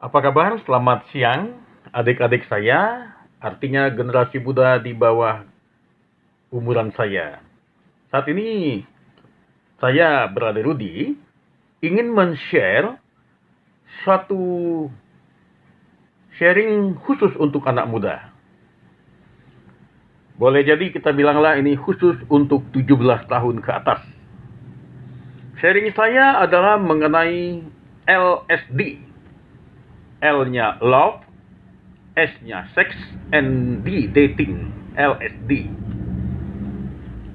Apa kabar? Selamat siang, adik-adik saya, artinya generasi muda di bawah umuran saya. Saat ini saya berada Rudi, ingin men-share suatu sharing khusus untuk anak muda. Boleh jadi kita bilanglah ini khusus untuk 17 tahun ke atas. Sharing saya adalah mengenai LSD. L-nya love, S-nya sex, and D dating, LSD.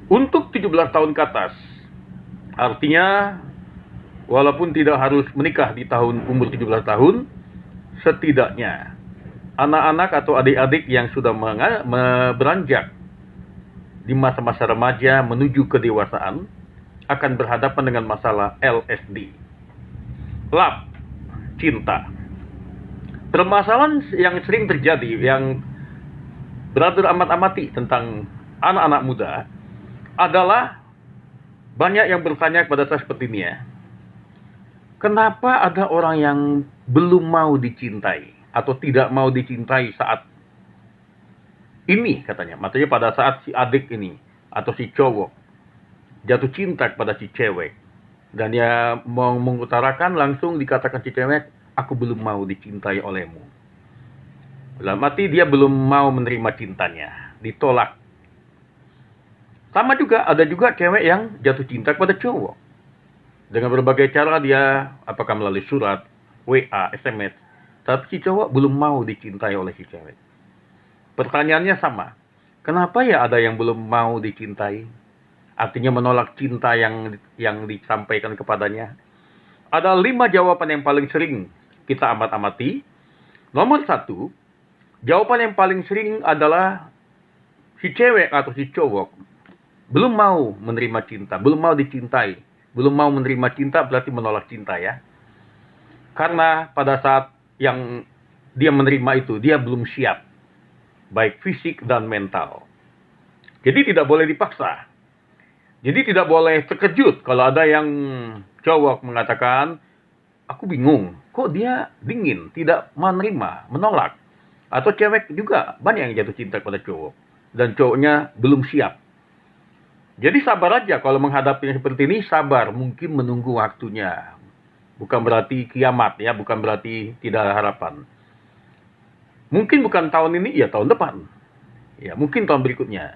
Untuk 17 tahun ke atas, artinya walaupun tidak harus menikah di tahun umur 17 tahun, setidaknya anak-anak atau adik-adik yang sudah beranjak di masa-masa remaja menuju kedewasaan akan berhadapan dengan masalah LSD. Love, cinta. Permasalahan yang sering terjadi, yang beratur amat-amati tentang anak-anak muda adalah banyak yang bertanya kepada saya seperti ini ya. Kenapa ada orang yang belum mau dicintai atau tidak mau dicintai saat ini katanya. Maksudnya pada saat si adik ini atau si cowok jatuh cinta kepada si cewek dan dia mau mengutarakan langsung dikatakan si cewek, aku belum mau dicintai olehmu. Dalam arti dia belum mau menerima cintanya, ditolak. Sama juga, ada juga cewek yang jatuh cinta kepada cowok. Dengan berbagai cara dia, apakah melalui surat, WA, SMS. Tapi si cowok belum mau dicintai oleh si cewek. Pertanyaannya sama. Kenapa ya ada yang belum mau dicintai? Artinya menolak cinta yang disampaikan kepadanya. Ada 5 jawaban yang paling sering kita amat-amati. Nomor 1, jawaban yang paling sering adalah si cewek atau si cowok belum mau menerima cinta, belum mau dicintai. Belum mau menerima cinta berarti menolak cinta ya. Karena pada saat yang dia menerima itu, dia belum siap. Baik fisik dan mental. Jadi tidak boleh dipaksa. Jadi tidak boleh terkejut kalau ada yang cowok mengatakan, aku bingung, kok dia dingin, tidak menerima, menolak. Atau cewek juga banyak yang jatuh cinta kepada cowok. Dan cowoknya belum siap. Jadi sabar aja kalau menghadapi yang seperti ini, sabar, mungkin menunggu waktunya. Bukan berarti kiamat ya, bukan berarti tidak ada harapan. Mungkin bukan tahun ini, ya tahun depan. Ya, mungkin tahun berikutnya.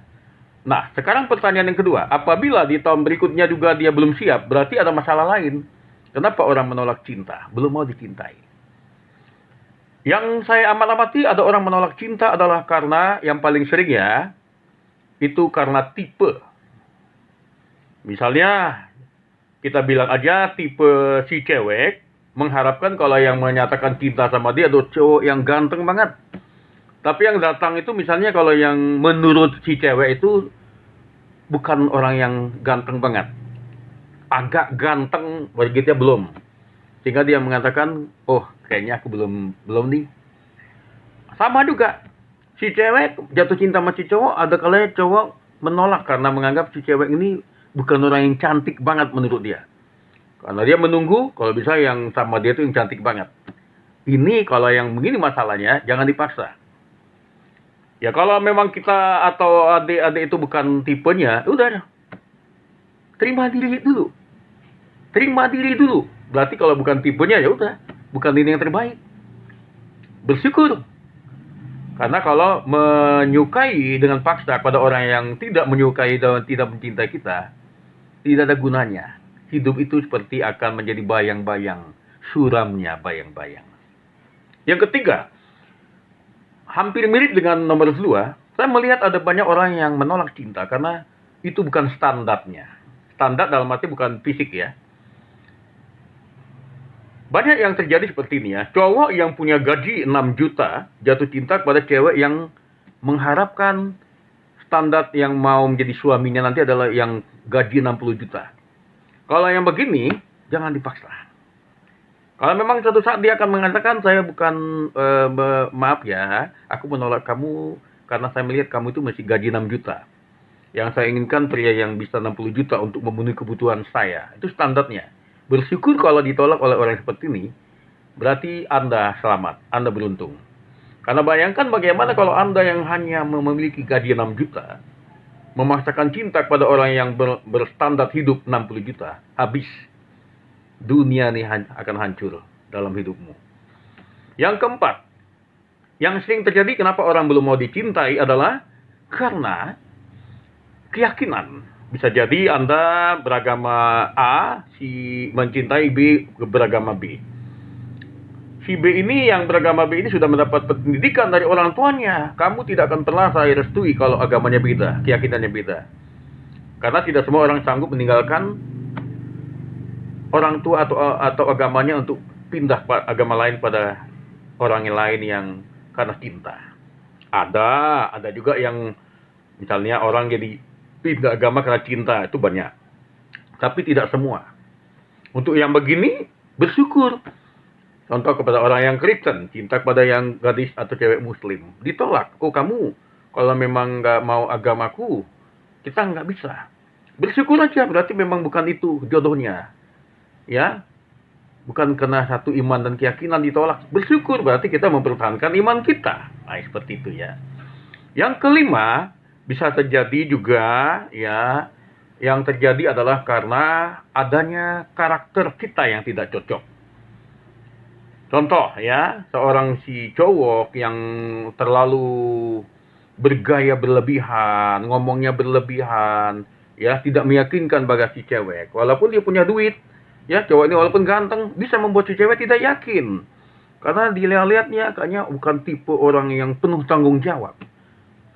Nah, sekarang pertanyaan yang kedua, apabila di tahun berikutnya juga dia belum siap, berarti ada masalah lain. Kenapa orang menolak cinta? Belum mau dicintai. Yang saya amati ada orang menolak cinta adalah karena yang paling sering ya, itu karena tipe. Misalnya, kita bilang aja tipe si cewek mengharapkan kalau yang menyatakan cinta sama dia adalah cowok yang ganteng banget. Tapi yang datang itu misalnya kalau yang menurut si cewek itu bukan orang yang ganteng banget. Agak ganteng, begitu belum. Sehingga dia mengatakan, oh kayaknya aku belum nih. Sama juga, si cewek jatuh cinta sama si cowok, ada kalanya cowok menolak karena menganggap si cewek ini bukan orang yang cantik banget menurut dia. Karena dia menunggu, kalau bisa yang sama dia itu yang cantik banget. Ini kalau yang begini masalahnya, jangan dipaksa. Ya kalau memang kita atau adik-adik itu bukan tipenya, udah. Terima diri dulu. Terima diri dulu. Berarti kalau bukan tipenya, ya udah. Bukan ini yang terbaik. Bersyukur. Karena kalau menyukai dengan paksa pada orang yang tidak menyukai dan tidak mencintai kita, tidak ada gunanya. Hidup itu seperti akan menjadi bayang-bayang. Suramnya bayang-bayang. Yang ketiga, hampir mirip dengan nomor 2, saya melihat ada banyak orang yang menolak cinta karena itu bukan standarnya. Standar dalam arti bukan fisik ya. Banyak yang terjadi seperti ini ya. Cowok yang punya gaji 6 juta jatuh cinta kepada cewek yang mengharapkan standar yang mau menjadi suaminya nanti adalah yang gaji 60 juta. Kalau yang begini, jangan dipaksa. Kalau memang suatu saat dia akan mengatakan, saya bukan, maaf ya, aku menolak kamu karena saya melihat kamu itu masih gaji 6 juta. Yang saya inginkan pria yang bisa 60 juta untuk memenuhi kebutuhan saya. Itu standarnya. Bersyukur kalau ditolak oleh orang seperti ini. berarti Anda selamat, Anda beruntung. Karena bayangkan bagaimana kalau Anda yang hanya memiliki gaji 6 juta, memaksakan cinta kepada orang yang berstandar hidup 60 juta, habis. Dunia ini akan hancur dalam hidupmu. Yang keempat, yang sering terjadi kenapa orang belum mau dicintai adalah karena keyakinan. Bisa jadi Anda beragama A, si mencintai B beragama B. Si B ini yang beragama B ini sudah mendapat pendidikan dari orang tuanya. Kamu tidak akan pernah saya restui kalau agamanya beda, keyakinannya beda. Karena tidak semua orang sanggup meninggalkan orang tua atau agamanya untuk pindah agama lain pada orang lain yang karena cinta. Ada juga yang misalnya orang jadi pindah agama karena cinta, itu banyak. Tapi tidak semua. Untuk yang begini, bersyukur. Contoh kepada orang yang Kristen, cinta kepada yang gadis atau cewek muslim, ditolak. Oh kamu, kalau memang nggak mau agamaku, kita nggak bisa. Bersyukur aja, berarti memang bukan itu jodohnya. Ya, bukan karena satu iman dan keyakinan ditolak. Bersyukur, berarti kita mempertahankan iman kita. Nah, seperti itu ya. Yang kelima, bisa terjadi juga, ya, yang terjadi adalah karena adanya karakter kita yang tidak cocok. Contoh ya, seorang si cowok yang terlalu bergaya berlebihan, ngomongnya berlebihan, ya tidak meyakinkan bagi si cewek. Walaupun dia punya duit, ya cowok ini walaupun ganteng, bisa membuat si cewek tidak yakin. Karena dilihat-lihatnya kayaknya bukan tipe orang yang penuh tanggung jawab.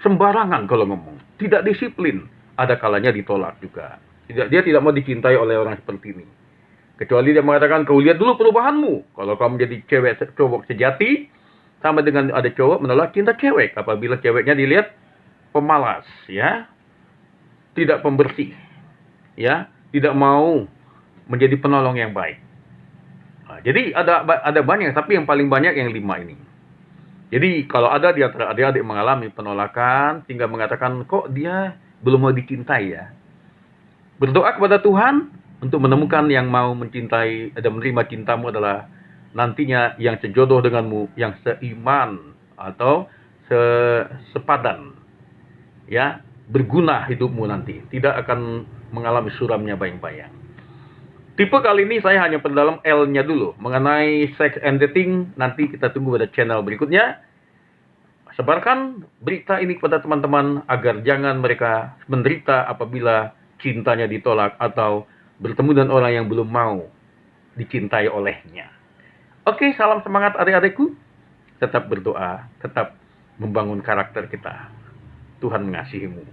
Sembarangan kalau ngomong, tidak disiplin. Ada kalanya ditolak juga. Dia tidak mau dicintai oleh orang seperti ini. Kecuali dia mengatakan, kau lihat dulu perubahanmu. Kalau kamu menjadi cowok sejati, sama dengan ada cowok menolak cinta cewek. Apabila ceweknya dilihat pemalas, ya, tidak pembersih, ya, tidak mau menjadi penolong yang baik. Nah, jadi ada banyak, tapi yang paling banyak yang 5 ini. Jadi kalau ada di antara adik-adik mengalami penolakan, sehingga mengatakan, kok dia belum mau dicintai ya. Berdoa kepada Tuhan, untuk menemukan yang mau mencintai dan menerima cintamu adalah nantinya yang sejodoh denganmu, yang seiman atau sepadan, ya, berguna hidupmu nanti, tidak akan mengalami suramnya bayang-bayang. Tipe kali ini saya hanya perdalam L-nya dulu mengenai sex and dating. Nanti kita tunggu pada channel berikutnya. Sebarkan berita ini kepada teman-teman agar jangan mereka menderita apabila cintanya ditolak atau bertemu dengan orang yang belum mau dicintai olehnya. Oke, salam semangat adik-adikku. Tetap berdoa, tetap membangun karakter kita. Tuhan mengasihimu.